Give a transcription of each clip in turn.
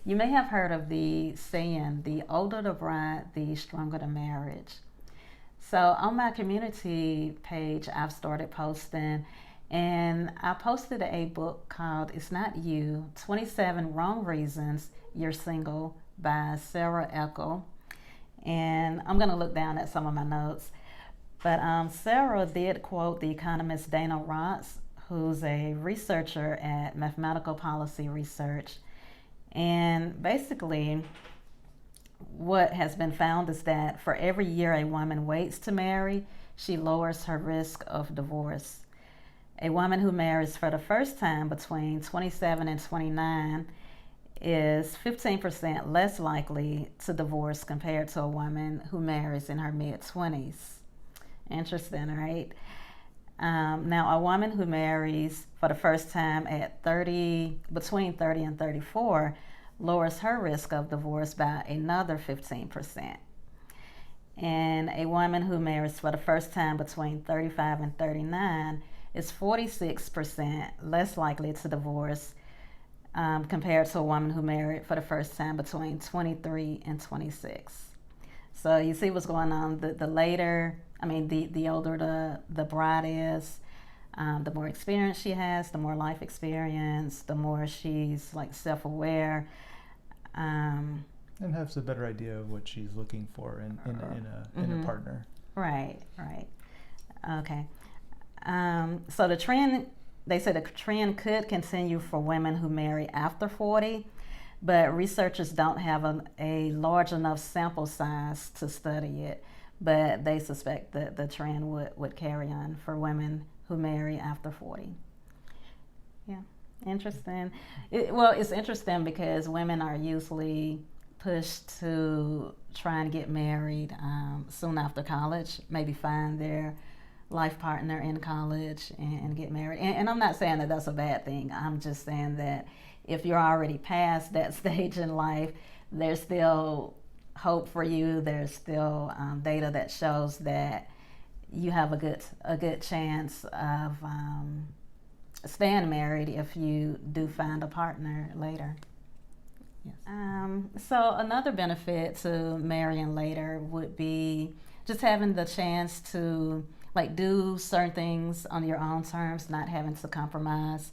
You may have heard of the saying, the older the bride, the stronger the marriage. So on my community page, I've started posting, and I posted a book called It's Not You 27 Wrong Reasons You're Single by Sarah Eckel. And I'm going to look down at some of my notes. But Sarah did quote the economist Dana Rotz, who's a researcher at Mathematical Policy Research. And basically, what has been found is that for every year a woman waits to marry, she lowers her risk of divorce. A woman who marries for the first time between 27 and 29 is 15% less likely to divorce compared to a woman who marries in her mid 20s. Interesting, right? Now, a woman who marries for the first time at 30, between 30 and 34, lowers her risk of divorce by another 15%. And a woman who marries for the first time between 35 and 39 is 46% less likely to divorce compared to a woman who married for the first time between 23 and 26. So you see what's going on. The later, the older the bride is, the more experience she has, the more life experience, the more she's like self-aware. And has a better idea of what she's looking for in a partner. Right. Okay. So the trend, they say the trend could continue for women who marry after 40, but researchers don't have a large enough sample size to study it. But they suspect that the trend would carry on for women who marry after 40. Yeah, interesting. It's interesting because women are usually pushed to try and get married soon after college, maybe find their life partner in college and get married. And I'm not saying that that's a bad thing. I'm just saying that if you're already past that stage in life, there's still hope for you. There's still data that shows that you have a good chance of staying married if you do find a partner later. Yes. So another benefit to marrying later would be just having the chance to like do certain things on your own terms, not having to compromise.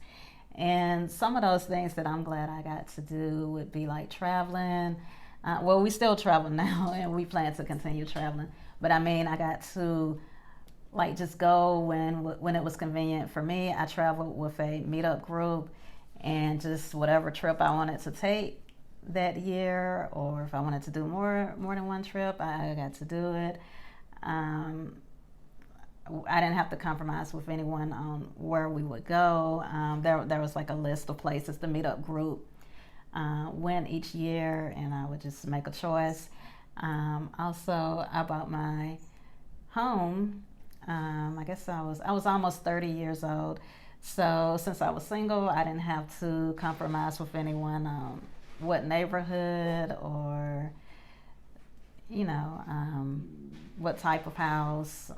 And some of those things that I'm glad I got to do would be like traveling. We still travel now, and we plan to continue traveling. But I got to like just go when it was convenient for me. I traveled with a meetup group, and just whatever trip I wanted to take that year, or if I wanted to do more than one trip, I got to do it. I didn't have to compromise with anyone on where we would go. There was like a list of places the meetup group went each year, and I would just make a choice. Also, I bought my home. I guess I was almost 30 years old. So since I was single, I didn't have to compromise with anyone on what neighborhood or what type of house.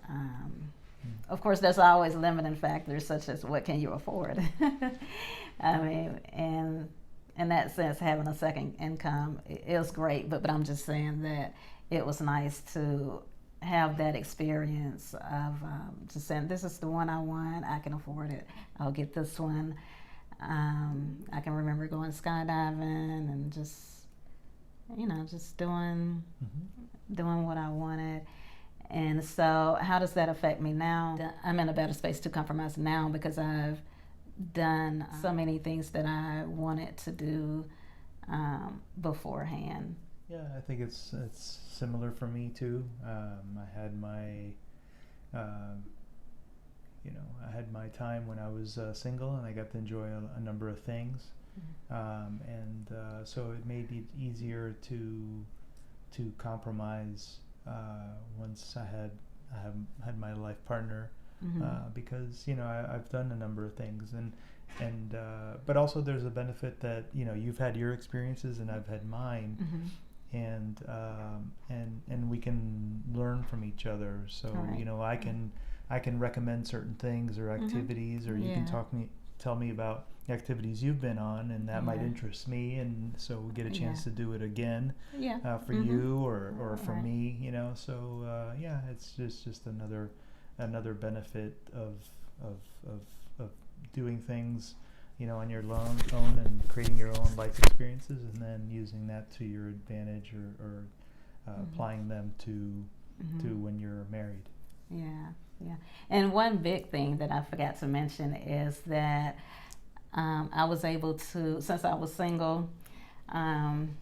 Of course, there's always limiting factors such as what can you afford. And in that sense, having a second income is great. But I'm just saying that it was nice to have that experience of just saying, this is the one I want. I can afford it. I'll get this one. I can remember going skydiving and just doing what I wanted. And so how does that affect me now? I'm in a better space to compromise now because I've done so many things that I wanted to do beforehand. Yeah, I think it's similar for me too. I had my I had my time when I was single, and I got to enjoy a number of things. So it made it easier to compromise once I had my life partner, because I've done a number of things, and but also there's a benefit that you've had your experiences and I've had mine, and we can learn from each other. So right. I can recommend certain things or activities, or you can tell me about activities you've been on, and that might Yeah. interest me, and so we get a chance Yeah. to do it again Yeah. for you or for Right. me, you know. So yeah, it's just another benefit of of doing things, you know, on your own and creating your own life experiences, and then using that to your advantage, or applying them to when you're married. Yeah, yeah. And one big thing that I forgot to mention is that I was able to, since I was single, um,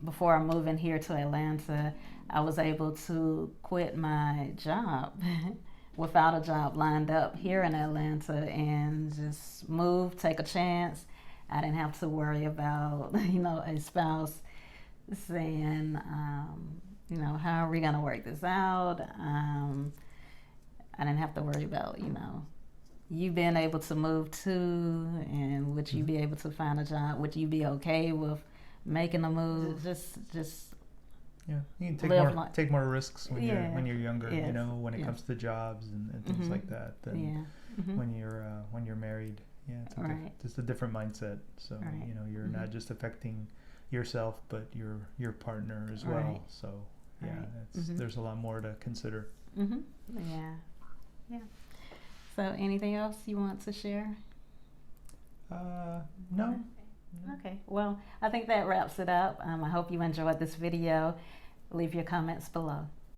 before moving here to Atlanta, I was able to quit my job without a job lined up here in Atlanta and just move, take a chance. I didn't have to worry about, a spouse saying, how are we going to work this out? I didn't have to worry about, you being able to move too, and would you be able to find a job? Would you be okay with making a move? Just Yeah, you can take more risks when you're younger. Yes. You know, when it Yes. comes to jobs and things like that. Than when you're married. Yeah, it's just a different mindset. So Right. you're not just affecting yourself, but your partner as well. Right. So yeah, Right. there's a lot more to consider. Yeah, yeah. So, anything else you want to share? No. Okay. Well, I think that wraps it up. I hope you enjoyed this video. Leave your comments below.